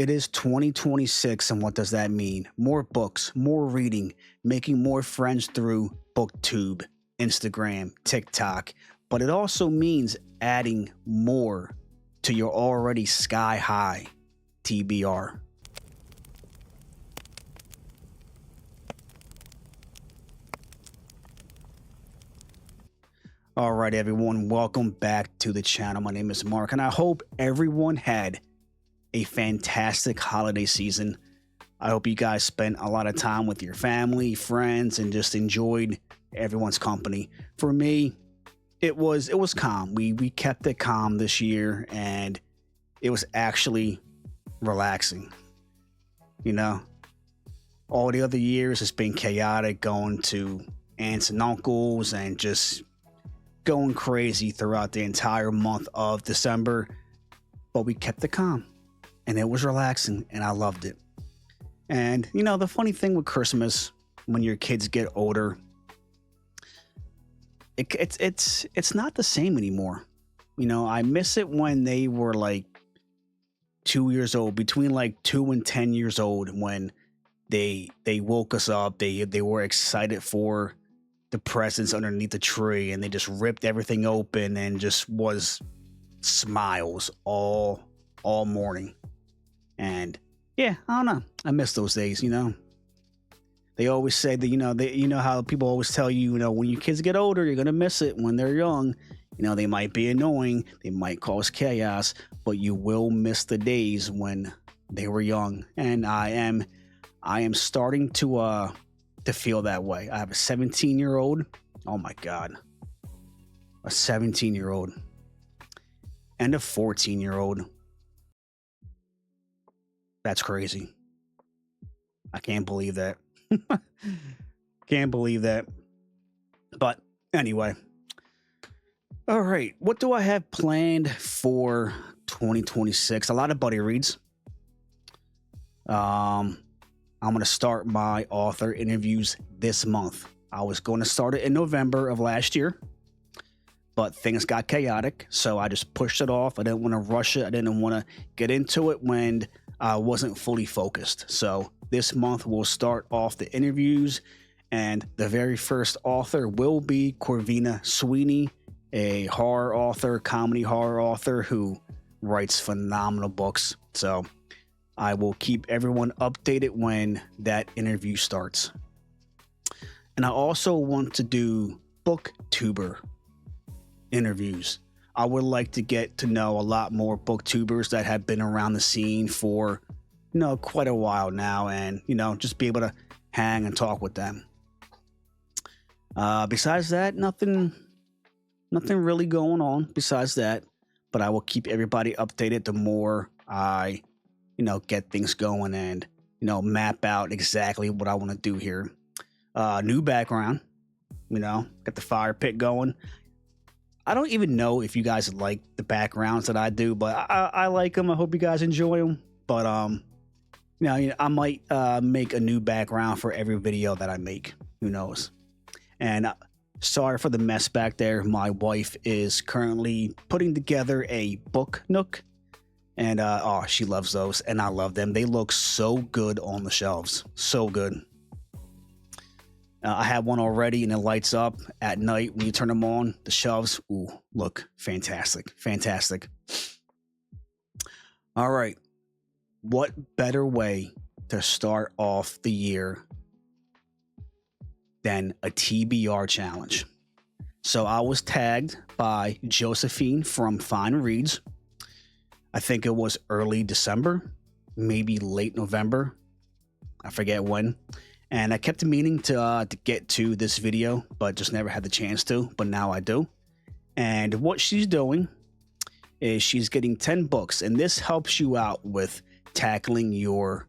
It is 2026, and what does that mean? More books, more reading, making more friends through BookTube, Instagram, TikTok, but it also means adding more to your already sky high TBR. All right, everyone, welcome back to the channel. My name is Mark, and I hope everyone had a fantastic holiday season. I hope you guys spent a lot of time with your family, friends, and just enjoyed everyone's company. For me, it was calm. We kept it calm this year, and it was actually relaxing. You know, all the other years it's been chaotic, going to aunts and uncles and just going crazy throughout the entire month of December. But we kept it calm, and it was relaxing, and I loved it. And you know, the funny thing with Christmas, when your kids get older, it's not the same anymore. You know, I miss it when they were like 2 years old, between like 2 and 10 years old, when they woke us up. They were excited for the presents underneath the tree, and they just ripped everything open and just was smiles all morning. And yeah, I don't know, I miss those days. You know, they always say that, you know how people always tell you, when your kids get older, you're gonna miss it when they're young. You know, they might be annoying, they might cause chaos, but you will miss the days when they were young. And I am starting to feel that way. I have a 17-year-old. Oh my God. A 17-year-old and a 14-year-old. That's crazy. I can't believe that. Can't believe that. But anyway. All right. What do I have planned for 2026? A lot of buddy reads. I'm going to start my author interviews this month. I was going to start it in November of last year, but things got chaotic, so I just pushed it off. I didn't want to rush it. I didn't want to get into it when I wasn't fully focused. So this month we'll start off the interviews, and the very first author will be Corvina Sweeney, a horror author, comedy horror author who writes phenomenal books. So I will keep everyone updated when that interview starts. And I also want to do booktuber interviews. I would like to get to know a lot more booktubers that have been around the scene for, quite a while now, and, just be able to hang and talk with them. Besides that, nothing really going on besides that, but I will keep everybody updated the more I get things going and, map out exactly what I want to do here. New background, got the fire pit going. I don't even know if you guys like the backgrounds that I do, but I like them. I hope you guys enjoy them. But, I might make a new background for every video that I make. Who knows? And sorry for the mess back there. My wife is currently putting together a book nook. And she loves those, and I love them. They look so good on the shelves. So good. I have one already, and it lights up at night when you turn them on. The shelves, look fantastic. Fantastic. All right. What better way to start off the year than a TBR challenge? So I was tagged by Josephine from Fine Reads. I think it was early December, maybe late November. I forget when. And I kept meaning to get to this video, but just never had the chance to. But now I do. And what she's doing is she's getting 10 books. And this helps you out with tackling your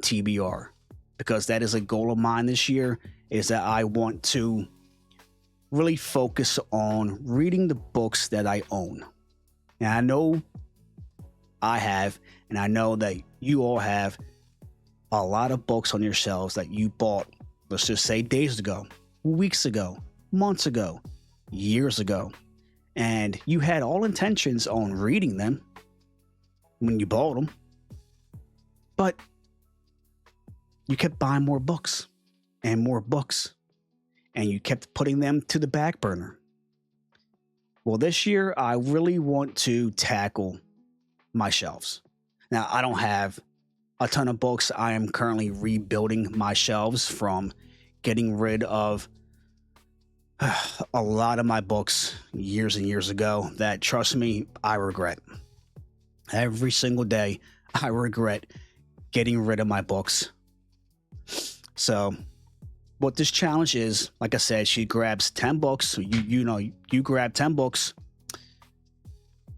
TBR. Because that is a goal of mine this year, is that I want to really focus on reading the books that I own. Now, I know I have, and I know that you all have, a lot of books on your shelves that you bought, let's just say days ago, weeks ago, months ago, years ago, and you had all intentions on reading them when you bought them, But you kept buying more books and more books, and you kept putting them to the back burner. Well, this year, I really want to tackle my shelves. Now, I don't have a ton of books. I am currently rebuilding my shelves from getting rid of a lot of my books years and years ago that, trust me, I regret. Every single day, I regret getting rid of my books. So what this challenge is, like I said, she grabs 10 books. You grab 10 books,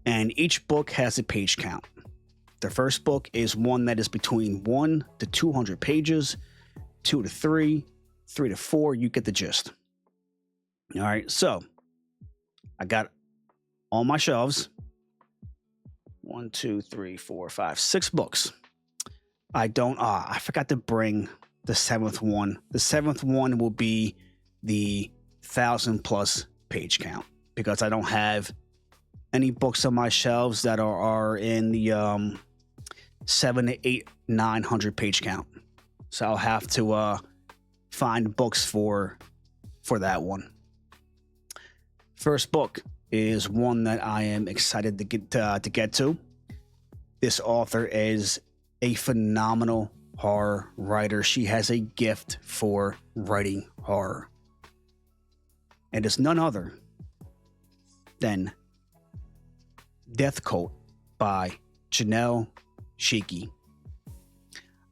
and each book has a page count. The first book is one that is between 1 to 200 pages, 2 to 3, 3 to 4. You get the gist. All right, so I got on my shelves 1, 2, 3, 4, 5, 6 books. I forgot to bring the 7th one. The 7th one will be the 1,000+ page count, because I don't have any books on my shelves that are in the 700 to 800, 900 page count. So I'll have to find books for that one. First book is one that I am excited to get to. This author is a phenomenal horror writer. She has a gift for writing horror. And it's none other than Death Coat by Janelle Schiecke.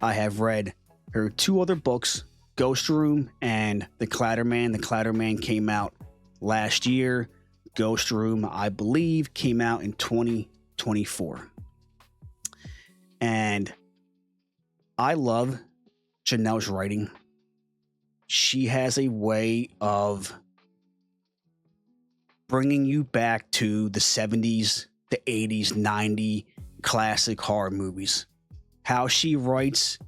I have read her 2 other books, Ghost Room and The Clatterman. The Clatterman came out last year. Ghost Room, I believe, came out in 2024. And I love Janelle's writing. She has a way of bringing you back to the 70s, the 80s, 90s classic horror movies. How she writes,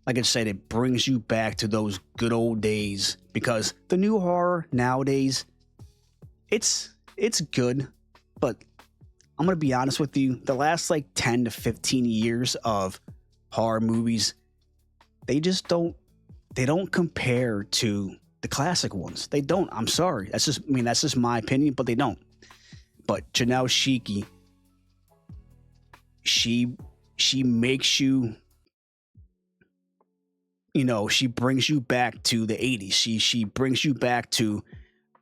like I said, it brings you back to those good old days, because the new horror nowadays, it's good, but I'm going to be honest with you, the last 10 to 15 years of horror movies, they don't compare to the classic ones. They don't. I'm sorry. That's just my opinion, but they don't. But Janelle Schiecke, she makes you, she brings you back to the 80s. She brings you back to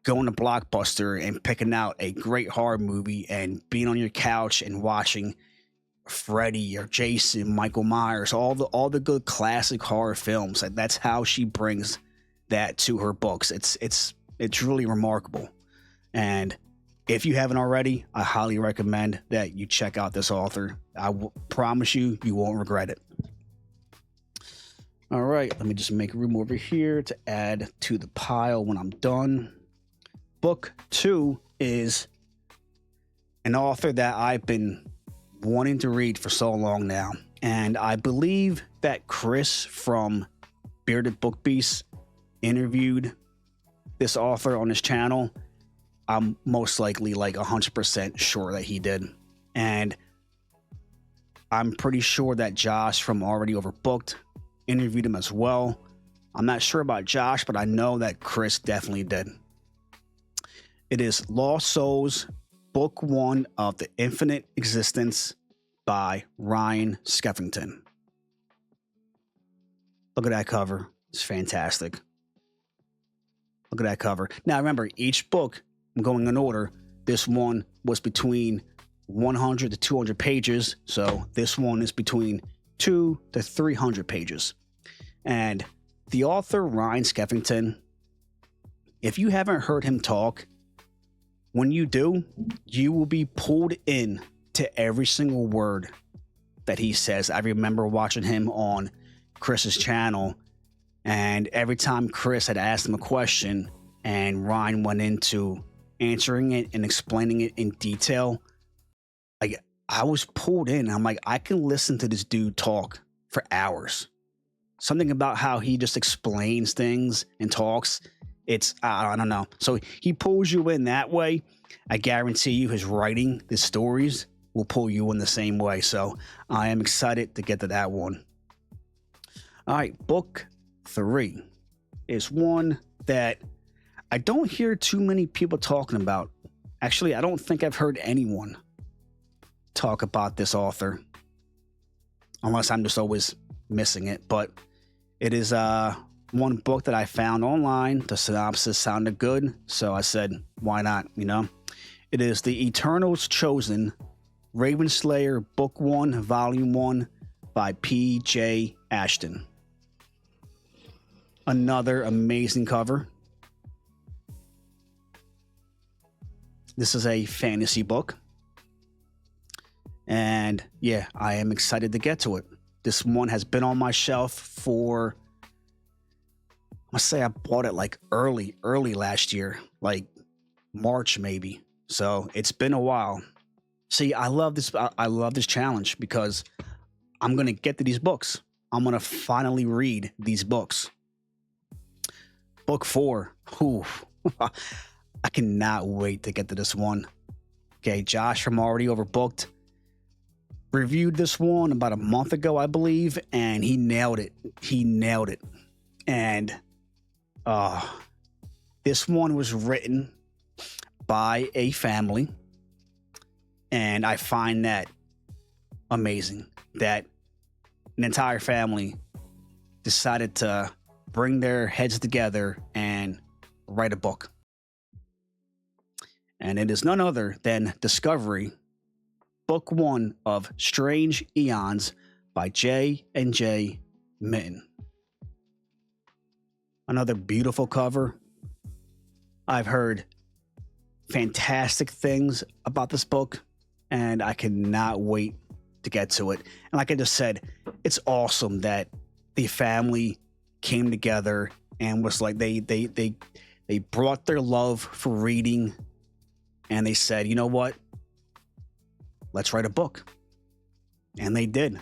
going to Blockbuster and picking out a great horror movie and being on your couch and watching Freddy or Jason, Michael Myers, all the good classic horror films. That's how she brings that to her books. It's really remarkable. And if you haven't already, I highly recommend that you check out this author. I promise you won't regret it. All right, let me just make room over here to add to the pile when I'm done. Book 2 is an author that I've been wanting to read for so long now. And I believe that Chris from Bearded Book Beast interviewed this author on his channel. I'm most likely 100% sure that he did. And I'm pretty sure that Josh from Already Overbooked interviewed him as well. I'm not sure about Josh, but I know that Chris definitely did. It is Lost Souls, Book 1 of the Infinite Existence by Ryan Skeffington. Look at that cover. It's fantastic. Look at that cover. Now remember, each book, I'm going in order. This one was between 100 to 200 pages. So this one is between 200 to 300 pages. And the author, Ryan Skeffington, if you haven't heard him talk, when you do, you will be pulled in to every single word that he says. I remember watching him on Chris's channel, and every time Chris had asked him a question and Ryan went into answering it and explaining it in detail, I was pulled in. I'm like, I can listen to this dude talk for hours. Something about how he just explains things and talks. I don't know. So he pulls you in that way. I guarantee you his writing, his stories will pull you in the same way. So I am excited to get to that one. All right, book 3 is one that I don't hear too many people talking about. Actually, I don't think I've heard anyone talk about this author, unless I'm just always missing it. But it is one book that I found online. The synopsis sounded good, so I said, why not, you know? It is The Eternals Chosen, Ravenslayer, Book 1, Volume 1 by P.J. Ashton. Another amazing cover. This is a fantasy book. And yeah, I am excited to get to it. This one has been on my shelf for, I must say I bought it like early last year, like March maybe. So it's been a while. See, I love this challenge because I'm going to get to these books. I'm going to finally read these books. Book 4. Ooh, I cannot wait to get to this one. Okay, Josh from Already Overbooked reviewed this one about a month ago, I believe, and he nailed it. And this one was written by a family, and I find that amazing that an entire family decided to bring their heads together and write a book. And it is none other than Discovery, Book 1 of Strange Eons by J.A.J. Minton. Another beautiful cover. I've heard fantastic things about this book, and I cannot wait to get to it. And like I just said, it's awesome that the family came together and was like they brought their love for reading, and they said, you know what? Let's write a book. And they did.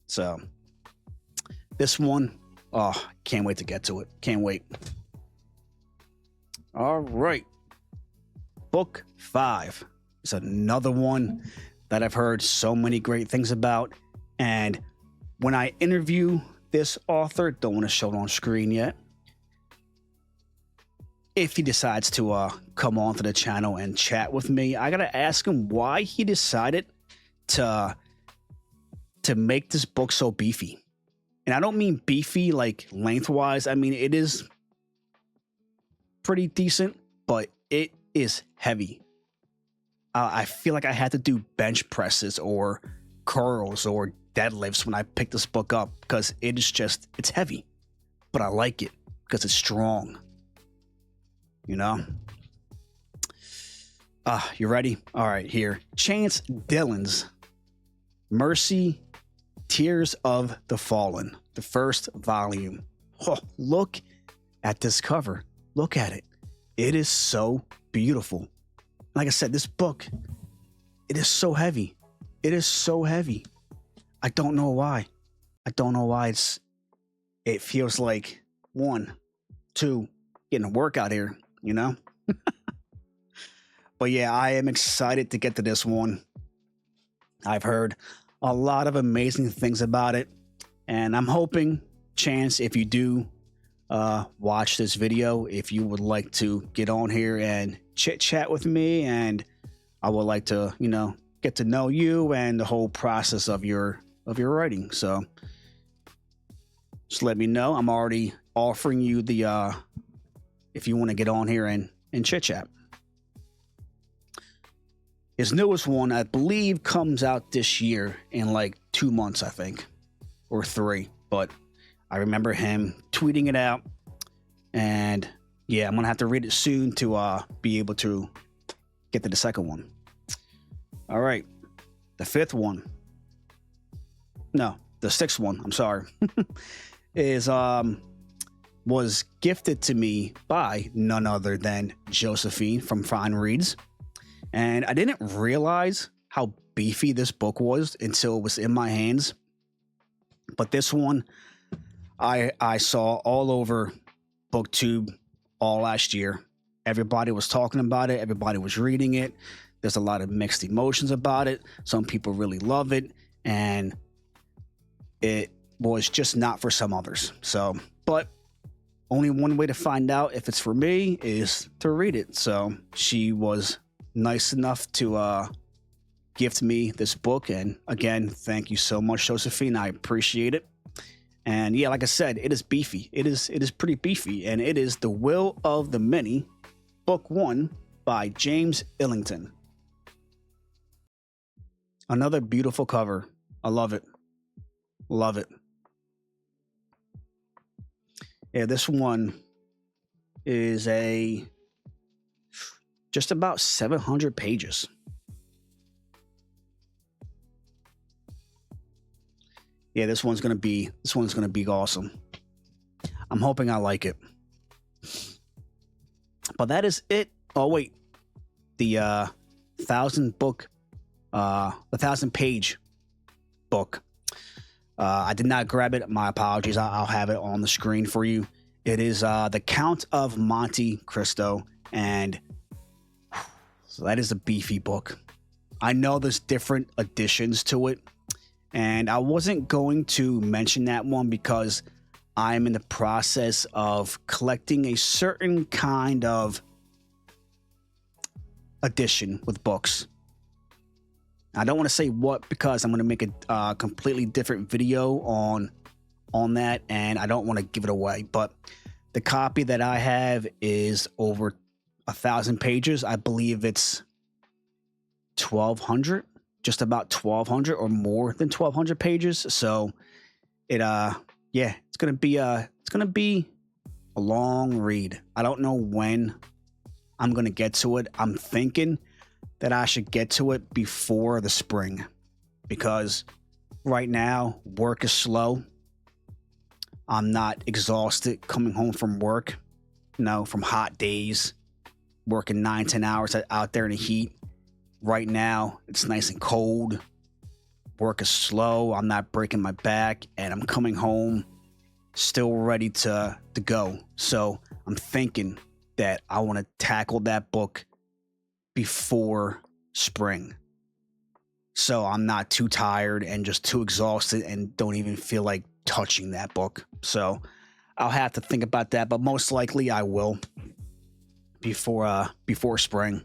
So this one, can't wait to get to it. Can't wait. All right. Book 5 is another one that I've heard so many great things about. And when I interview this author, don't want to show it on screen yet, if he decides to come onto the channel and chat with me, I gotta ask him why he decided to make this book so beefy. And I don't mean beefy like lengthwise. I mean, it is pretty decent, but it is heavy. I feel like I had to do bench presses or curls or deadlifts when I picked this book up because it is just, it's heavy, but I like it because it's strong. You know? You ready? All right, here. Chance Dillon's Mercy, Tears of the Fallen, the first volume. Oh, look at this cover. Look at it. It is so beautiful. Like I said, this book, it is so heavy. It is so heavy. I don't know why. It feels like 1, 2, getting a workout here. You know? But yeah, I am excited to get to this one. I've heard a lot of amazing things about it. And I'm hoping, Chance, if you do watch this video, if you would like to get on here and chit chat with me, and I would like to, you know, get to know you and the whole process of your writing. So just let me know. I'm already offering you the if you want to get on here and chit chat. His newest one, I believe, comes out this year in like 2 months, I think, or 3. But I remember him tweeting it out, and yeah, I'm gonna have to read it soon to be able to get to the second one. All right, the 5th one. No, the 6th one. I'm sorry. is was gifted to me by none other than Josephine from Fine Reads. And I didn't realize how beefy this book was until it was in my hands. But this one, I saw all over BookTube all last year. Everybody was talking about it. Everybody was reading it. There's a lot of mixed emotions about it. Some people really love it. And it was just not for some others. So, but only one way to find out if it's for me is to read it. So she was nice enough to gift me this book. And again, thank you so much, Josephine. I appreciate it. And yeah, like I said, it is beefy. It is pretty beefy. And it is The Will of the Many, Book 1 by James Islington. Another beautiful cover. I love it. Love it. Yeah, this one is just about 700 pages. Yeah, this one's gonna be awesome. I'm hoping I like it. But that is it. Oh wait, the 1,000-page book. I did not grab it. My apologies. I'll have it on the screen for you. It is The Count of Monte Cristo, and so that is a beefy book. I know there's different additions to it, and I wasn't going to mention that one because I'm in the process of collecting a certain kind of edition with books. I don't want to say what because I'm going to make a completely different video on that, and I don't want to give it away. But the copy that I have is over 1,000 pages. I believe it's 1,200, just about 1,200 or more than 1,200 pages. So it it's gonna be a long read. I don't know when I'm gonna get to it. I'm thinking that I should get to it before the spring because right now work is slow. I'm not exhausted coming home from work, from hot days, working 9-10 hours out there in the heat. Right now, it's nice and cold. Work is slow. I'm not breaking my back, and I'm coming home still ready to go. So I'm thinking that I want to tackle that book before spring. So I'm not too tired and just too exhausted and don't even feel like touching that book. So I'll have to think about that, but most likely I will before spring.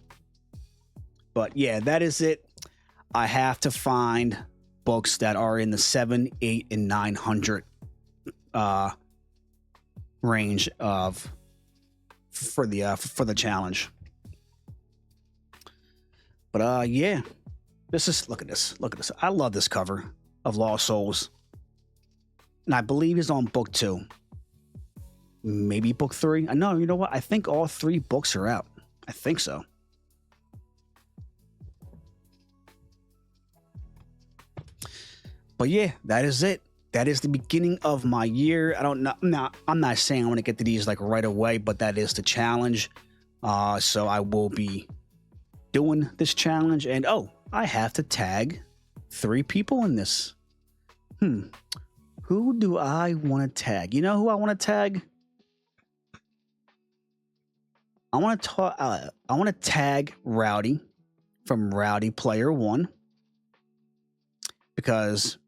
But yeah, that is it. I have to find books that are in the 700, 800, and 900 range for the challenge. But yeah, look at this. I love this cover of Lost Souls, and I believe he's on book 2, maybe book 3. I know. You know what? I think all 3 books are out. I think so. But yeah, that is it. That is the beginning of my year. I'm not saying I want to get to these like right away, but that is the challenge. So I will be doing this challenge, and I have to tag 3 people in this. Who do I want to tag? You know who I want to tag? I want to tag Rowdy from Rowdy Player 1 because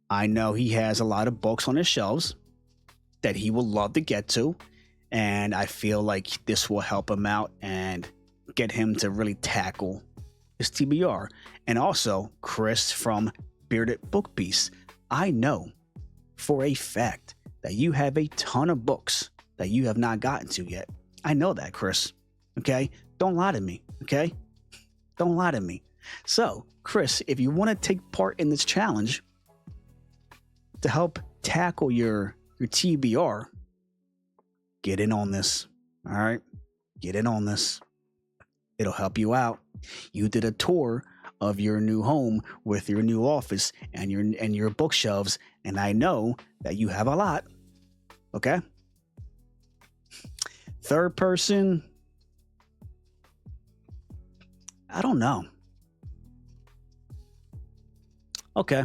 I know he has a lot of books on his shelves that he will love to get to, and I feel like this will help him out and get him to really tackle his TBR. And also Chris from Bearded Book Beast. I know for a fact that you have a ton of books that you have not gotten to yet. I know that, Chris. Okay? Don't lie to me. Okay? Don't lie to me. So, Chris, if you want to take part in this challenge to help tackle your TBR, get in on this. All right? Get in on this. It'll help you out. You did a tour of your new home with your new office and your bookshelves, and I know that you have a lot. Okay? Third person, I don't know. Okay.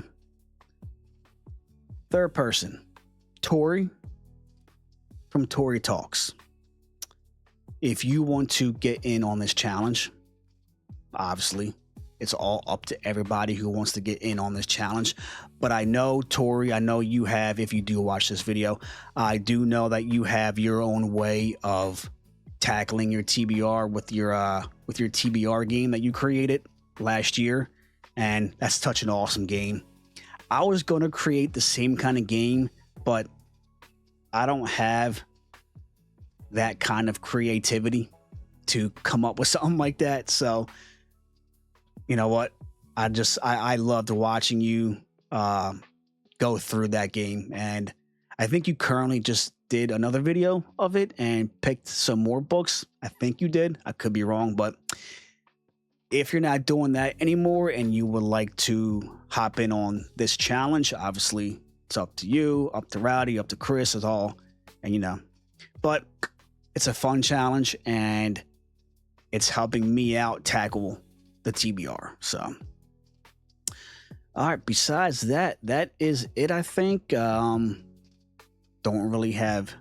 Third person, Tori from Tori Talks. If you want to get in on this challenge, obviously, It's all up to everybody who wants to get in on this challenge. But I know, Tori, I know you have, if you do watch this video, I do know that you have your own way of tackling your TBR with your TBR game that you created last year, and that's such an awesome game. I was going to create the same kind of game, but I don't have that kind of creativity to come up with something like that. So you know what? I loved watching you go through that game. And I think you currently just did another video of it and picked some more books. I think you did. I could be wrong. But if you're not doing that anymore and you would like to hop in on this challenge, obviously it's up to you, up to Rowdy, up to Chris, it's all, and you know. But it's a fun challenge and it's helping me out tackle the TBR. So all right, besides that, that is it. I think don't really have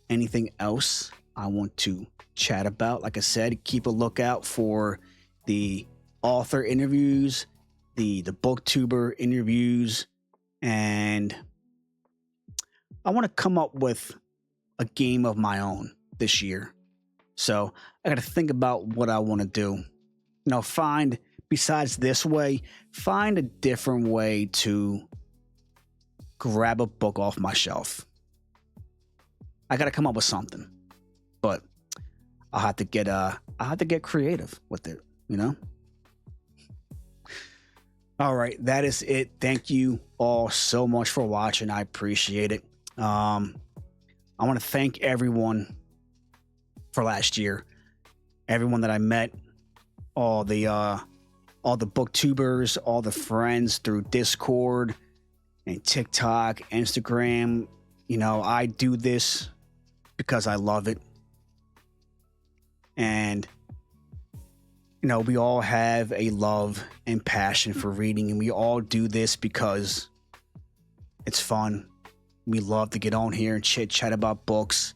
anything else I want to chat about. Like I said, keep a lookout for the author interviews, the booktuber interviews, and I want to come up with a game of my own this year. So I got to think about what I want to do. You know, besides this way, find a different way to grab a book off my shelf. I got to come up with something, but I'll have to get creative with it, you know? All right, that is it. Thank you all so much for watching. I appreciate it. I want to thank everyone for last year. Everyone that I met, all the booktubers, all the friends through Discord and TikTok, Instagram. You know, I do this because I love it. And, you know, we all have a love and passion for reading, and we all do this because it's fun. We love to get on here and chit chat about books,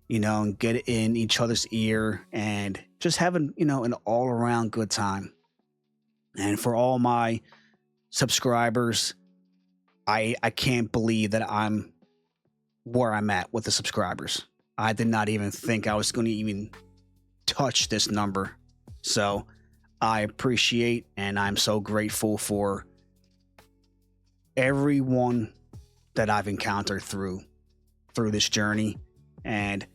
you know, and get in each other's ear and just having, you know, an all around good time. And for all my subscribers, I can't believe that I'm where I'm at with the subscribers. I did not even think I was going to even touch this number. So I appreciate and I'm so grateful for everyone that I've encountered through this journey. And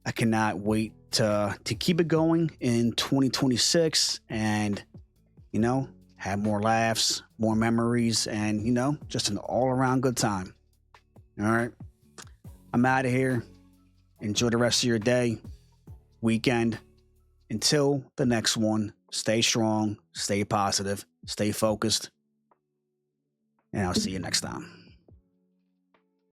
I cannot wait to keep it going in 2026 and, you know, have more laughs, more memories, and, you know, just an all-around good time. All right. I'm out of here. Enjoy the rest of your day, weekend. Until the next one, stay strong, stay positive, stay focused, and I'll see you next time.